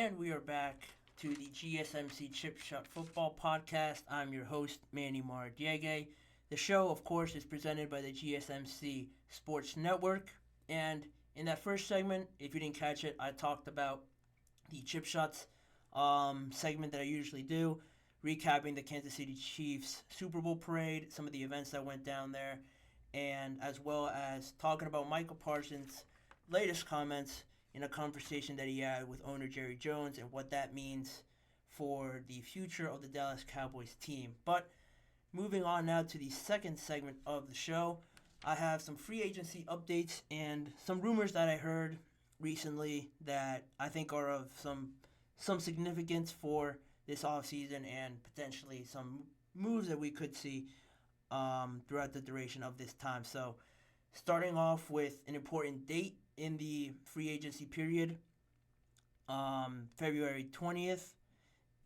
And we are back to the GSMC Chip Shot Football Podcast. I'm your host, Manny Maradiege. The show, of course, is presented by the GSMC Sports Network. And in that first segment, if you didn't catch it, I talked about the Chip Shots segment that I usually do, recapping the Kansas City Chiefs Super Bowl parade, some of the events that went down there, and as well as talking about Michael Parsons' latest comments in a conversation that he had with owner Jerry Jones and what that means for the future of the Dallas Cowboys team. But moving on now to the second segment of the show, I have some free agency updates and some rumors that I heard recently that I think are of some significance for this offseason and potentially some moves that we could see throughout the duration of this time. So starting off with an important date in the free agency period, February 20th,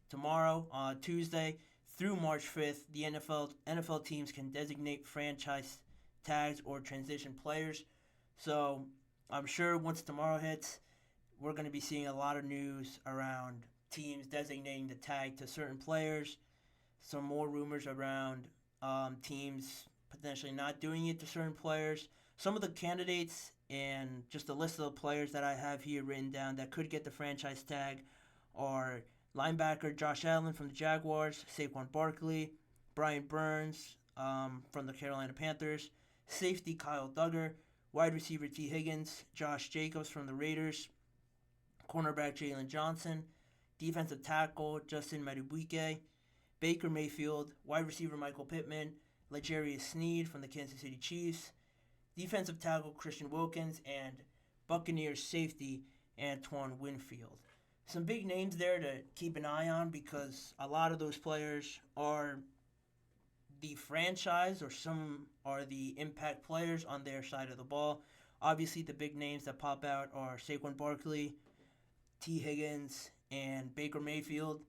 tomorrow, Tuesday, through March 5th, the NFL teams can designate franchise tags or transition players. So I'm sure once tomorrow hits, we're going to be seeing a lot of news around teams designating the tag to certain players. Some more rumors around teams potentially not doing it to certain players. Some of the candidates and just a list of the players that I have here written down that could get the franchise tag are linebacker Josh Allen from the Jaguars, Saquon Barkley, Brian Burns from the Carolina Panthers, safety Kyle Duggar, wide receiver T. Higgins, Josh Jacobs from the Raiders, cornerback Jalen Johnson, defensive tackle Justin Madubuike, Baker Mayfield, wide receiver Michael Pittman, L'Jarius Sneed from the Kansas City Chiefs, defensive tackle Christian Wilkins, and Buccaneers safety Antoine Winfield. Some big names there to keep an eye on because a lot of those players are the franchise or some are the impact players on their side of the ball. Obviously, the big names that pop out are Saquon Barkley, T. Higgins, and Baker Mayfield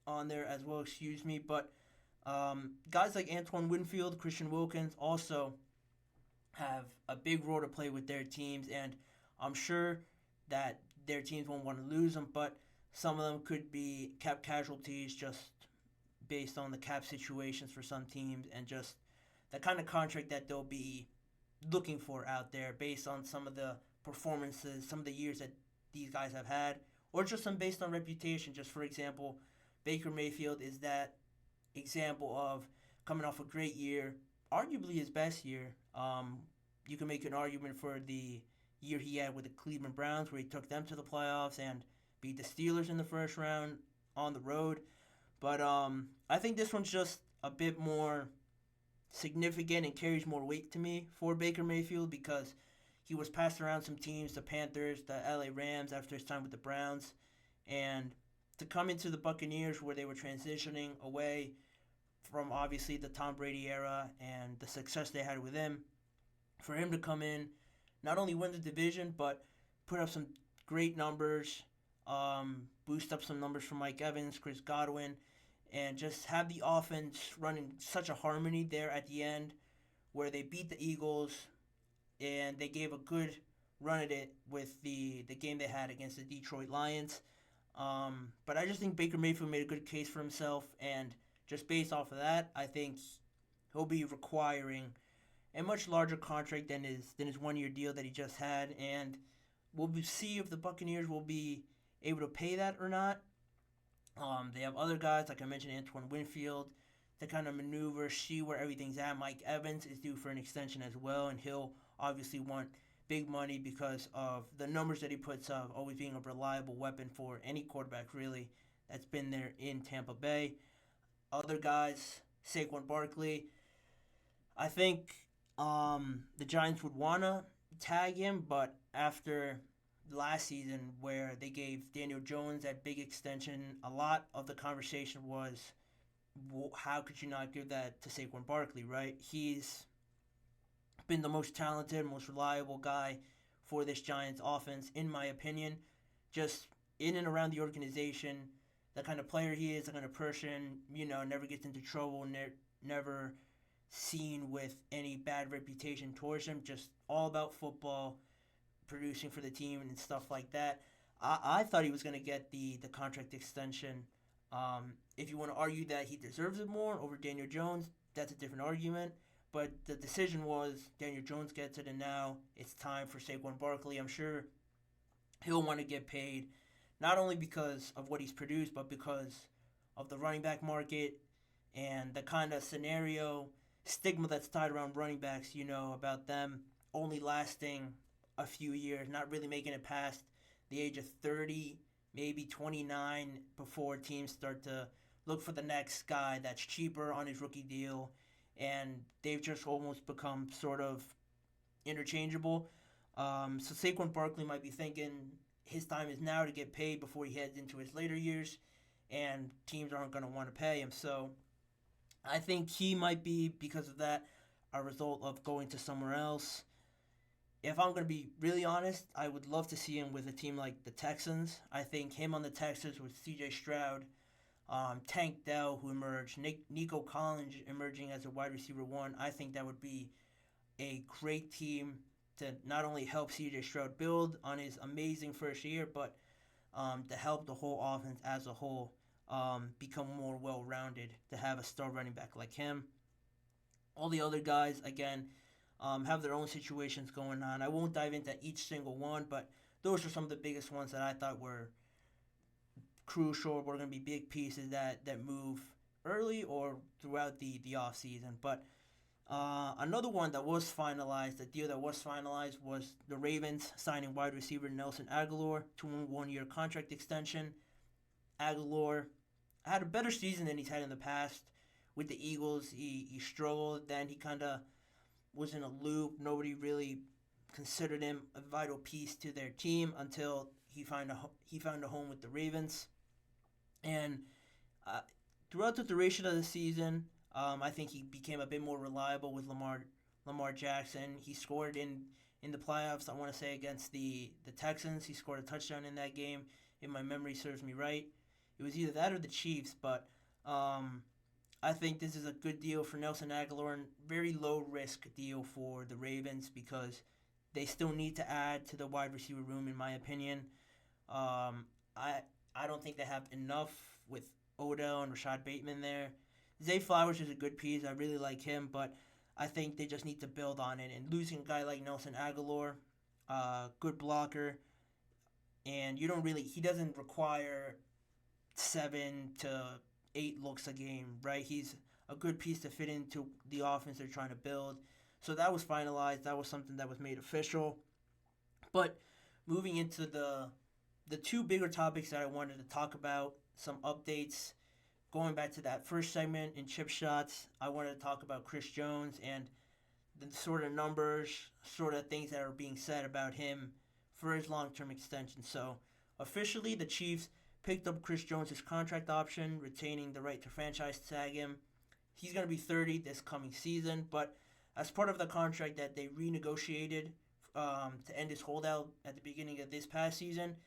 on there as well, But guys like Antoine Winfield, Christian Wilkins also have a big role to play with their teams, and I'm sure that their teams won't want to lose them, but some of them could be cap casualties just based on the cap situations for some teams and just the kind of contract that they'll be looking for out there based on some of the performances, some of the years that these guys have had, or just some based on reputation. Just for example, Baker Mayfield is that example of coming off a great year, arguably his best year. You can make an argument for the year he had with the Cleveland Browns where he took them to the playoffs and beat the Steelers in the first round on the road. But I think this one's just a bit more significant and carries more weight to me for Baker Mayfield because he was passed around some teams, the Panthers, the LA Rams after his time with the Browns. And to come into the Buccaneers where they were transitioning away from obviously the Tom Brady era and the success they had with him, for him to come in, not only win the division, but put up some great numbers, boost up some numbers from Mike Evans, Chris Godwin, and just have the offense running such a harmony there at the end where they beat the Eagles and they gave a good run at it with the game they had against the Detroit Lions. But I just think Baker Mayfield made a good case for himself, and just based off of that, I think he'll be requiring a much larger contract than his 1-year deal that he just had, and we'll see if the Buccaneers will be able to pay that or not. They have other guys, like I mentioned, Antoine Winfield, to kind of maneuver, see where everything's at. Mike Evans is due for an extension as well, and he'll obviously want big money because of the numbers that he puts up, always being a reliable weapon for any quarterback, really, that's been there in Tampa Bay. Other guys, Saquon Barkley, I think the Giants would want to tag him, but after last season where they gave Daniel Jones that big extension, a lot of the conversation was, well, how could you not give that to Saquon Barkley, right? He's been the most talented, most reliable guy for this Giants offense, in my opinion. Just in and around the organization, the kind of player he is, the kind of person, never gets into trouble, never seen with any bad reputation towards him, just all about football, producing for the team and stuff like that. I thought he was going to get the contract extension. If you want to argue that he deserves it more over Daniel Jones, that's a different argument. But the decision was Daniel Jones gets it, and now it's time for Saquon Barkley. I'm sure he'll want to get paid, not only because of what he's produced, but because of the running back market and the kind of stigma that's tied around running backs, about them only lasting a few years, not really making it past the age of 30, maybe 29, before teams start to look for the next guy that's cheaper on his rookie deal. And they've just almost become sort of interchangeable. So Saquon Barkley might be thinking his time is now to get paid before he heads into his later years, and teams aren't going to want to pay him. So I think he might be, because of that, a result of going to somewhere else. If I'm going to be really honest, I would love to see him with a team like the Texans. I think him on the Texans with C.J. Stroud, Tank Dell, who emerged, Nico Collins emerging as a wide receiver one, I think that would be a great team to not only help C.J. Stroud build on his amazing first year, but to help the whole offense as a whole become more well-rounded, to have a star running back like him. All the other guys, again, have their own situations going on. I won't dive into each single one, but those are some of the biggest ones that I thought were crucial, were going to be big pieces that move early or throughout the offseason. But another one that was finalized, the deal that was finalized, was the Ravens signing wide receiver Nelson Agholor to a one-year contract extension. Agholor had a better season than he's had in the past. With the Eagles, he struggled. Then he kind of was in a loop. Nobody really considered him a vital piece to their team until he found a home with the Ravens. And throughout the duration of the season, I think he became a bit more reliable with Lamar Jackson. He scored in the playoffs, I want to say, against the Texans. He scored a touchdown in that game, if my memory serves me right. It was either that or the Chiefs, but I think this is a good deal for Nelson Agholor and very low-risk deal for the Ravens because they still need to add to the wide receiver room, in my opinion. I don't think they have enough with Odell and Rashad Bateman there. Zay Flowers is a good piece. I really like him, but I think they just need to build on it. And losing a guy like Nelson Agholor, good blocker, and he doesn't require 7 to 8 looks a game, right? He's a good piece to fit into the offense they're trying to build. So that was finalized. That was something that was made official. But moving into the two bigger topics that I wanted to talk about, some updates. Going back to that first segment in chip shots, I wanted to talk about Chris Jones and the sort of numbers, sort of things that are being said about him for his long-term extension. So officially, the Chiefs picked up Chris Jones' contract option, retaining the right to franchise tag him. He's going to be 30 this coming season, but as part of the contract that they renegotiated to end his holdout at the beginning of this past season,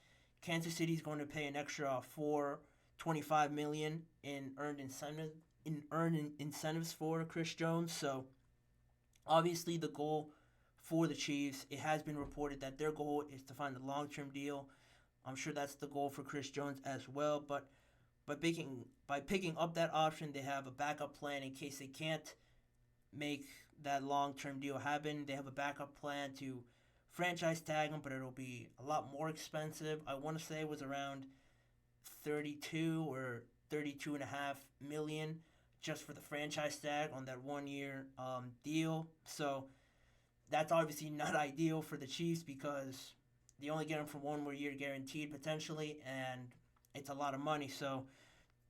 Kansas City is going to pay an extra $425 million in earned incentives for Chris Jones. So obviously the goal for the Chiefs, it has been reported that their goal is to find a long-term deal. I'm sure that's the goal for Chris Jones as well. But by picking up that option, they have a backup plan in case they can't make that long-term deal happen. They have a backup plan to franchise tag him, but it'll be a lot more expensive. I want to say it was around 32 or 32.5 million just for the franchise tag on that 1-year deal. So that's obviously not ideal for the Chiefs because they only get him for 1 more year guaranteed potentially, and it's a lot of money. So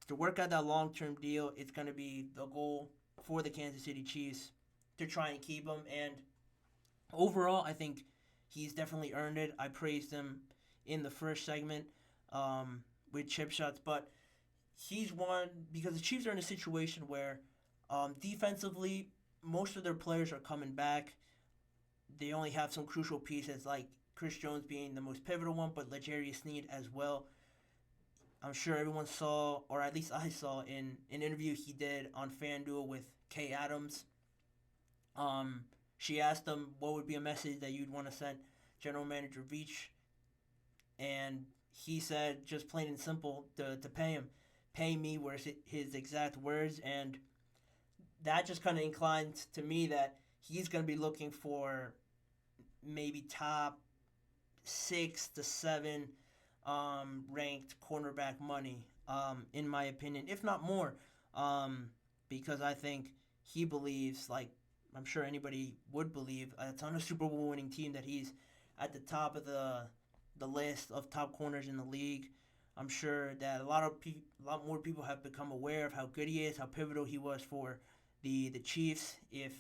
to work out that long-term deal, it's going to be the goal for the Kansas City Chiefs to try and keep him. And overall, I think he's definitely earned it. I praised him in the first segment with chip shots, but he's one because the Chiefs are in a situation where defensively, most of their players are coming back. They only have some crucial pieces like Chris Jones being the most pivotal one, but L'Jarius Sneed as well. I'm sure everyone saw, or at least I saw, in an interview he did on FanDuel with Kay Adams. She asked him what would be a message that you'd want to send General Manager Veach, and he said just plain and simple to pay him. Pay me were his exact words, and that just kind of inclines to me that he's going to be looking for maybe top 6 to 7 ranked cornerback money, in my opinion, if not more, because I think he believes, like I'm sure anybody would believe, it's on a Super Bowl winning team that he's at the top of the list of top corners in the league. I'm sure that a lot more people have become aware of how good he is, how pivotal he was for the Chiefs. If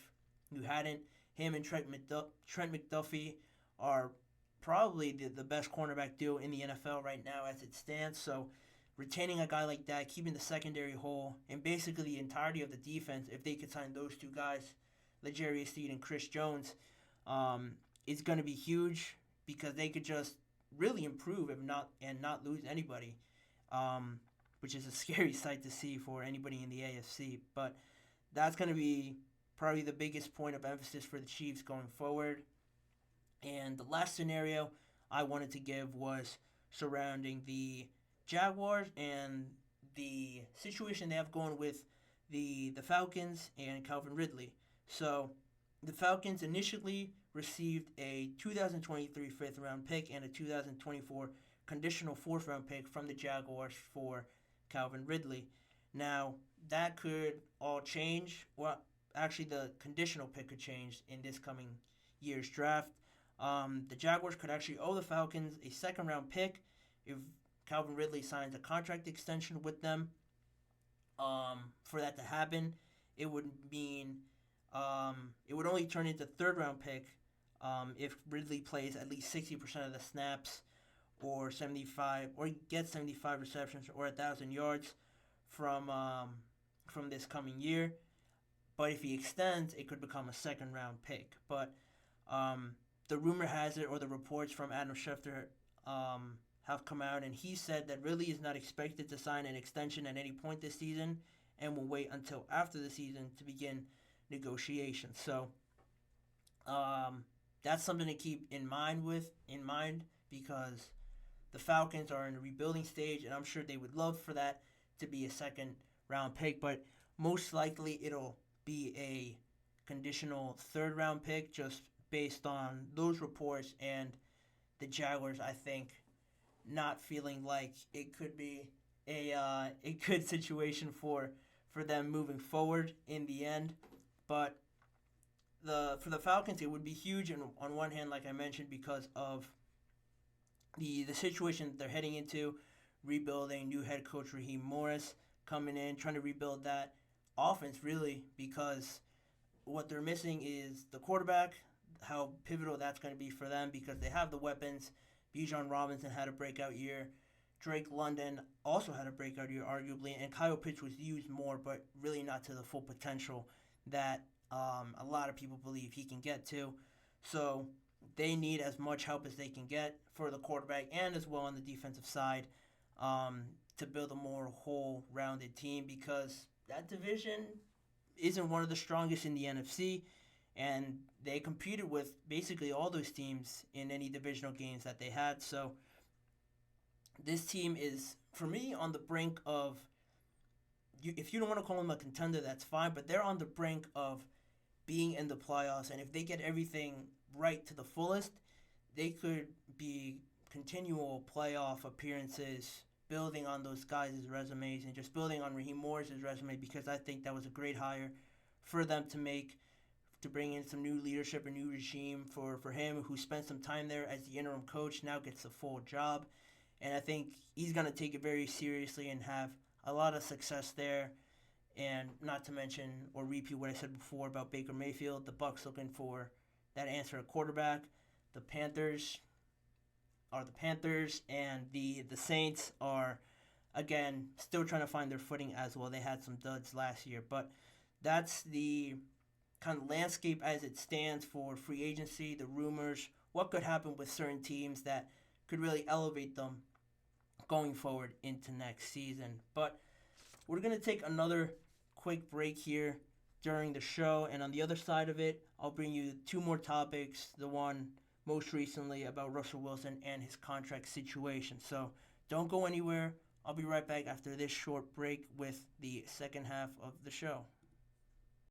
you hadn't, him and Trent McDuffie are probably the best cornerback duo in the NFL right now as it stands. So retaining a guy like that, keeping the secondary whole, and basically the entirety of the defense, if they could sign those two guys, L'Jarius Sneed and Chris Jones, is going to be huge because they could just really improve and not lose anybody, which is a scary sight to see for anybody in the AFC. But that's going to be probably the biggest point of emphasis for the Chiefs going forward. And the last scenario I wanted to give was surrounding the Jaguars and the situation they have going with the Falcons and Calvin Ridley. So the Falcons initially received a 2023 fifth-round pick and a 2024 conditional fourth-round pick from the Jaguars for Calvin Ridley. Now, that could all change. Well, actually, the conditional pick could change in this coming year's draft. The Jaguars could actually owe the Falcons a second-round pick if Calvin Ridley signs a contract extension with them. For that to happen, it would mean it would only turn into third-round pick if Ridley plays at least 60% of the snaps, or gets 75 receptions or 1,000 yards from this coming year. But if he extends, it could become a second-round pick. But the rumor has it, or the reports from Adam Schefter have come out, and he said that Ridley is not expected to sign an extension at any point this season and will wait until after the season to begin negotiations. So that's something to keep in mind because the Falcons are in a rebuilding stage, and I'm sure they would love for that to be a second-round pick, but most likely it'll be a conditional third-round pick just based on those reports and the Jaguars, I think, not feeling like it could be a good situation for them moving forward in the end. But for the Falcons, it would be huge, and on one hand, like I mentioned, because of the situation that they're heading into, rebuilding, new head coach Raheem Morris coming in, trying to rebuild that offense, really, because what they're missing is the quarterback, how pivotal that's going to be for them because they have the weapons. Bijan Robinson had a breakout year. Drake London also had a breakout year, arguably, and Kyle Pitts was used more, but really not to the full potential that a lot of people believe he can get to. So they need as much help as they can get for the quarterback and as well on the defensive side to build a more whole-rounded team because that division isn't one of the strongest in the NFC, and they competed with basically all those teams in any divisional games that they had. So this team is, for me, on the brink of, if you don't want to call them a contender, that's fine, but they're on the brink of being in the playoffs, and if they get everything right to the fullest, they could be continual playoff appearances, building on those guys' resumes and just building on Raheem Morris' resume, because I think that was a great hire for them to make, to bring in some new leadership, a new regime for him, who spent some time there as the interim coach, now gets a full job. And I think he's going to take it very seriously and have a lot of success there. And not to mention or repeat what I said before about Baker Mayfield, the Bucs looking for that answer at quarterback. The Panthers are the Panthers, and the Saints are, again, still trying to find their footing as well. They had some duds last year, but that's the kind of landscape as it stands for free agency, the rumors, what could happen with certain teams that could really elevate them going forward into next season. But we're going to take another quick break here during the show, and on the other side of it, I'll bring you two more topics. The one most recently about Russell Wilson and his contract situation. So don't go anywhere. I'll be right back after this short break with the second half of the show.